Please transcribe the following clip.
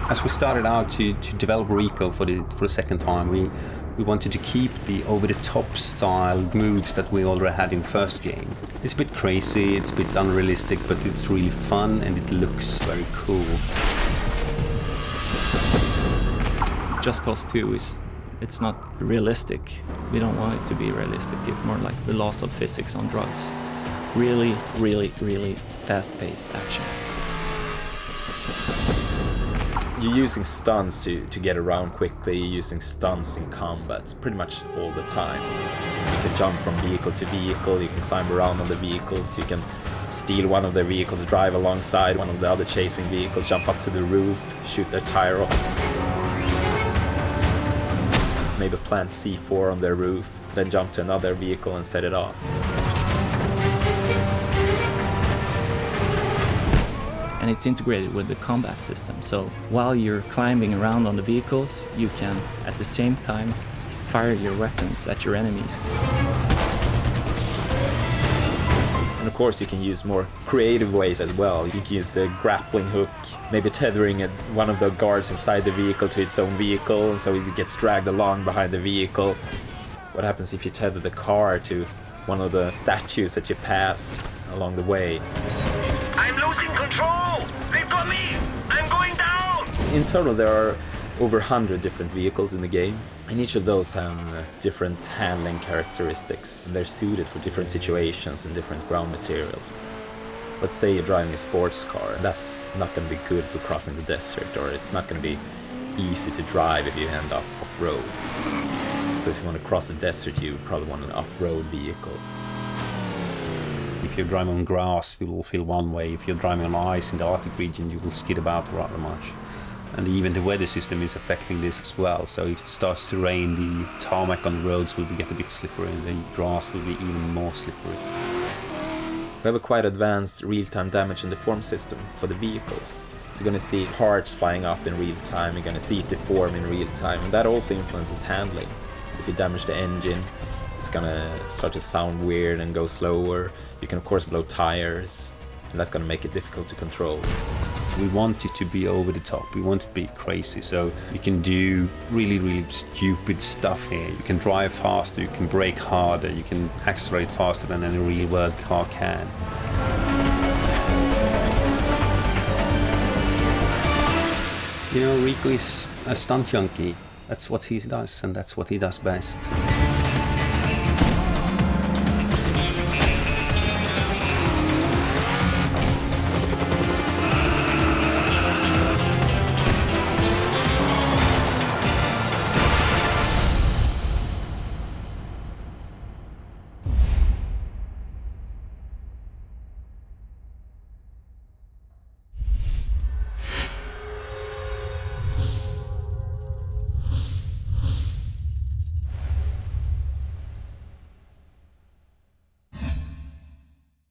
As we started out to develop Rico for the second time, we wanted to keep the over-the-top style moves that we already had in the first game. It's a bit crazy, it's a bit unrealistic, but it's really fun and it looks very cool. Just Cause 2 it's not realistic. We don't want it to be realistic. It's more like the laws of physics on drugs. Really, really, really fast-paced action. You're using stunts to get around quickly, you're using stunts in combat pretty much all the time. You can jump from vehicle to vehicle, you can climb around on the vehicles, you can steal one of their vehicles, drive alongside one of the other chasing vehicles, jump up to the roof, shoot their tire off. Maybe plant C4 on their roof, then jump to another vehicle and set it off. And it's integrated with the combat system, so while you're climbing around on the vehicles, you can at the same time fire your weapons at your enemies. And of course you can use more creative ways as well. You can use the grappling hook, maybe tethering one of the guards inside the vehicle to its own vehicle, and so it gets dragged along behind the vehicle. What happens if you tether the car to one of the statues that you pass along the way? I'm losing control! They've got me! I'm going down! In total there are over 100 different vehicles in the game, and each of those have different handling characteristics. They're suited for different situations and different ground materials. Let's say you're driving a sports car, and that's not going to be good for crossing the desert, or it's not going to be easy to drive if you end up off-road. So if you want to cross the desert, you probably want an off-road vehicle. If you're driving on grass, you will feel one way. If you're driving on ice in the Arctic region, you will skid about rather much. And even the weather system is affecting this as well. So if it starts to rain, the tarmac on the roads will get a bit slippery, and the grass will be even more slippery. We have a quite advanced real-time damage and deform system for the vehicles. So you're going to see parts flying off in real time, you're going to see it deform in real time, and that also influences handling. If you damage the engine, it's gonna start to sound weird and go slower. You can of course blow tires, and that's gonna make it difficult to control. We want it to be over the top, we want it to be crazy, so you can do really, really stupid stuff here. You can drive faster, you can brake harder, you can accelerate faster than any real world car can. You know, Rico is a stunt junkie. That's what he does, and that's what he does best.